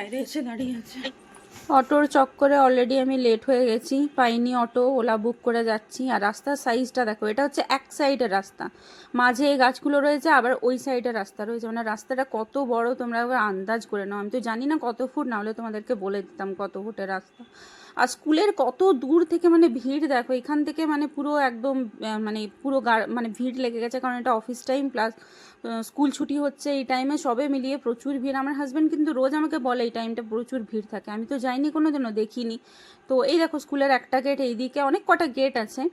বাইরে এসে দাঁড়িয়ে আছে। অটোর চক্করে অলরেডি আমি লেট হয়ে গেছি, পাইনি অটো, ওলা বুক করে যাচ্ছি। আর রাস্তার সাইজটা দেখো, এটা হচ্ছে এক সাইডের রাস্তা, মাঝে এই গাছগুলো রয়েছে, আবার ওই সাইডের রাস্তা রয়েছে। মানে রাস্তাটা কত বড় তোমরা একবার আন্দাজ করে নাও। আমি তো জানি না কত ফুট, না হলে তোমাদেরকে বলে দিতাম কত ফুটের রাস্তা। আর স্কুলের কত দূর থেকে মানে ভিড় দেখো, এখান থেকে মানে পুরো একদম মানে পুরো মানে ভিড় লেগে গেছে, কারণ এটা অফিস টাইম প্লাস স্কুল ছুটি হচ্ছে এই টাইমে, সবে মিলিয়ে প্রচুর ভিড়। আমার হাজব্যান্ড কিন্তু রোজ আমাকে বলে এই টাইমটা প্রচুর ভিড় থাকে, আমি তো যাইনি কোনো দিনও, দেখিনি। তো এই দেখো স্কুলের একটা গেট, এইদিকে অনেক কটা গেট আছে।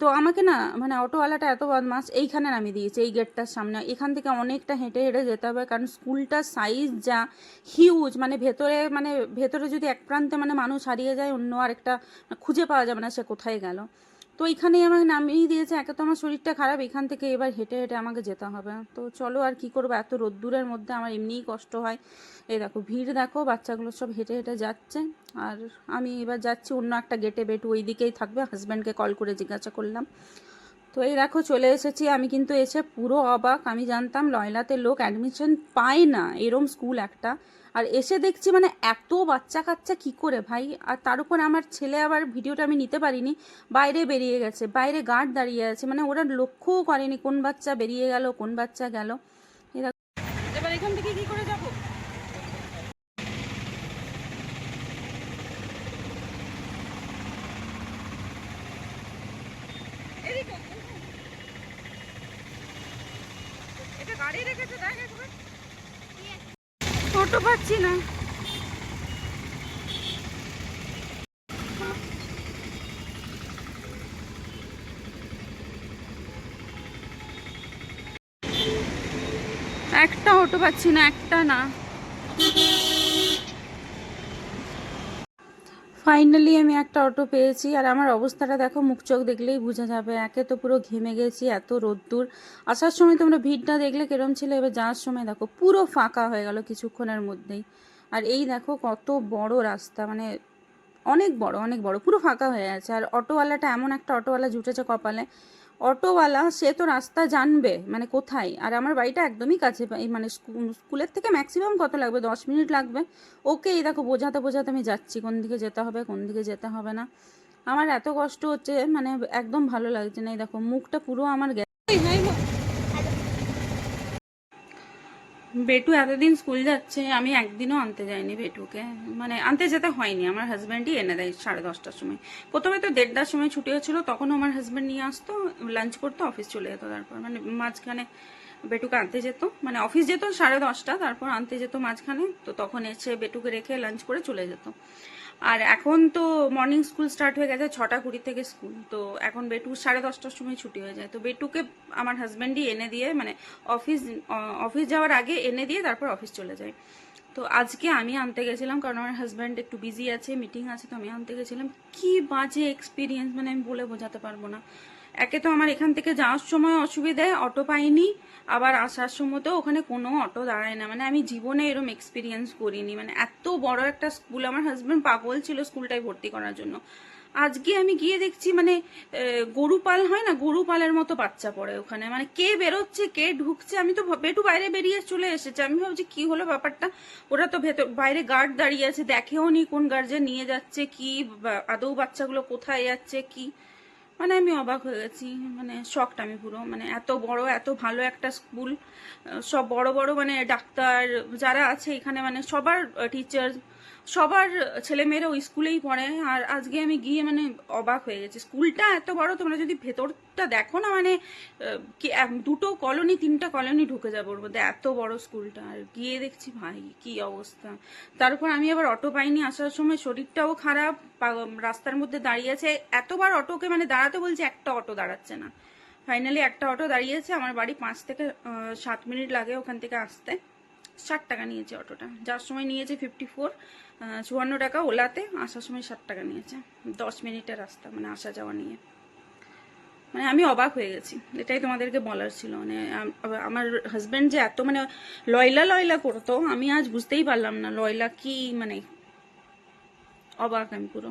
তো আমাকে না মানে অটোওয়ালাটা এত বদমাস, এইখানে নামিয়ে দিয়েছে এই গেটটার সামনে। এখান থেকে অনেকটা হেঁটে হেঁটে যেতে হবে, কারণ স্কুলটার সাইজ যা হিউজ, মানে ভেতরে যদি এক প্রান্তে মানে মানুষ হারিয়ে যায়, অন্য আরেকটা খুঁজে পাওয়া যাবে না সে কোথায় গেল। তো এইখানেই আমাকে নামিয়ে দিয়েছে। একে তো আমার শরীরটা খারাপ, এখান থেকে এবার হেঁটে হেঁটে আমাকে যেতে হবে। তো চলো আর কি করবো, এত রোদ্দুরের মধ্যে আমার এমনিই কষ্ট হয়। এই দেখো ভিড় দেখো, বাচ্চাগুলো সব হেঁটে হেঁটে যাচ্ছে, আর আমি এবার যাচ্ছি অন্য একটা গেটে। বেটু ওই দিকেই থাকবে, হাজব্যান্ডকে কল করে জিজ্ঞাসা করলাম। তো এই দেখো চলে এসেছি। আমি কিন্তু এসে পুরো অবাক, আমি জানতাম লয়লাতে লোক অ্যাডমিশন পায় না এরম স্কুল একটা, আর এসে দেখছি মানে এত বাচ্চা কাচ্চা কী করে ভাই। আর তার উপর আমার ছেলে, আবার ভিডিওটা আমি নিতে পারিনি, বাইরে বেরিয়ে গেছে, বাইরে গার্ড দাঁড়িয়ে আছে, মানে ওরা লক্ষ্যও করেনি কোন বাচ্চা বেরিয়ে গেল কোন বাচ্চা গেল। এবার এখান থেকে কি করে যাবো? এটা গাড়ি রেখেছে, দেখ একবার টোটো পাচ্ছি না। একটা অটো পাচ্ছি না, একটা না। ফাইনালি আমি একটা অটো পেয়েছি, আর আমার অবস্থাটা দেখো, মুখ চোখ দেখলেই বোঝা যাবে। একে তো পুরো ঘেমে গেছি, এত রোদ্দুর। আসার সময় তোমরা ভিড়টা দেখলে কিরম ছিল, এবার যাওয়ার সময় দেখো পুরো ফাঁকা হয়ে গেল কিছুক্ষণের মধ্যেই। আর এই দেখো কত বড় রাস্তা, মানে অনেক বড় অনেক বড়, পুরো ফাঁকা হয়ে আছে। আর অটোওয়ালাটা এমন একটা অটোওয়ালা জুটেছে কপালে, অটোওয়ালা সে তো রাস্তা জানবে মানে কোথায়। আর আমার বাড়িটা একদমই কাছে, এই মানে স্কুলের থেকে ম্যাক্সিমাম কত লাগবে, 10 মিনিট লাগবে। ওকে এই দেখো বোঝাতে বোঝাতে আমি যাচ্ছি কোন দিকে যেতে হবে কোন দিকে যেতে হবে না। আমার এত কষ্ট হচ্ছে, মানে একদম ভালো লাগছে না। এই দেখো মুখটা পুরো আমার বেটু এতদিন স্কুল যাচ্ছে, আমি একদিনও আনতে যাইনি বেটুকে, মানে আনতে যেতে হয়নি, আমার হাজব্যান্ডই এনে দেয় 10:30টার সময়। প্রথমে তো 1:30টার সময় ছুটি হচ্ছিলো, তখনও আমার হাজব্যান্ড নিয়ে আসতো, লাঞ্চ করতো, অফিস চলে যেত। তারপর মানে মাঝখানে বেটুকে আনতে যেত, মানে অফিস যেত 10:30, তারপর আনতে যেত মাঝখানে। তো তখন এসে বেটুকে রেখে লাঞ্চ করে চলে যেত। আর এখন তো মর্নিং স্কুল স্টার্ট হয়ে গেছে, 6:20 থেকে স্কুল। তো এখন বেটু 10:30টার সময় ছুটি হয়ে যায়। তো বেটুকে আমার হাজব্যান্ডই এনে দিয়ে, মানে অফিস যাওয়ার আগে এনে দিয়ে তারপর অফিস চলে যায়। তো আজকে আমি আনতে গেছিলাম, কারণ আমার হাজব্যান্ড একটু বিজি আছে, মিটিং আছে, তো আমি আনতে গেছিলাম। কি বাজে এক্সপিরিয়েন্স, মানে আমি বলে বোঝাতে পারবো না। একে তো আমার এখান থেকে যাওয়ার সময় অসুবিধে, অটো পাইনি, আবার আসার সময়তেও ওখানে কোনো অটো দাঁড়ায় না। মানে আমি জীবনে এরকম এক্সপিরিয়েন্স করিনি, মানে এত বড় একটা স্কুল। আমার হাজব্যান্ড পাগল ছিল স্কুলটায় ভর্তি করার জন্য। আজকে আমি গিয়ে দেখছি মানে গরু পাল হয় না, গরু পালের মতো বাচ্চা পড়ে ওখানে, মানে কে বেরোচ্ছে কে ঢুকছে। আমি তো বেটু বাইরে বেরিয়ে চলে এসেছে, আমি ভাবছি কি হলো ব্যাপারটা। ওরা তো ভেতর বাইরে গার্ড দাঁড়িয়ে আছে, দেখেও নি কোন গার্জেন নিয়ে যাচ্ছে কি, আদৌ বাচ্চাগুলো কোথায় যাচ্ছে কি। মানে আমি অবাক হয়ে গেছি, মানে শকড আমি পুরো। মানে এত বড় এত ভালো একটা স্কুল, সব বড় বড় মানে ডাক্তার যারা আছে এখানে, মানে সবার টিচার, সবার ছেলেমেয়েরা ওই স্কুলেই পড়ে। আর আজকে আমি গিয়ে মানে অবাক হয়ে গেছি। স্কুলটা এত বড়, তোমরা যদি ভেতরটা দেখো না, মানে কি 2টো কলোনি 3টা কলোনি ঢুকে যাবো ওর মধ্যে, এত বড় স্কুলটা। আর গিয়ে দেখছি ভাই কি অবস্থা। তারপর আমি আবার অটো পাইনি আসার সময়, শরীরটাও খারাপ, রাস্তার মধ্যে দাঁড়িয়ে আছে এতবার অটোকে, মানে দাঁড়াতে বলছে একটা অটো দাঁড়াচ্ছে না। ফাইনালি একটা অটো দাঁড়িয়েছে, আমার বাড়ি 5 থেকে 7 মিনিট লাগে ওখান থেকে আসতে। 60 টাকা নিয়েছে অটোটা, যার সময় নিয়েছে 54 টাকা ওলাতে, আসার সময় 60 টাকা নিয়েছে। 10 মিনিটের রাস্তা, মানে আসা যাওয়া নিয়ে। মানে আমি অবাক হয়ে গেছি, এটাই তোমাদেরকে বলার ছিল। মানে আমার হাজব্যান্ড যে এত মানে লয়লা লয়লা করতো, আমি আজ বুঝতেই পারলাম না লয়লা কি, মানে অবাক আমি পুরো।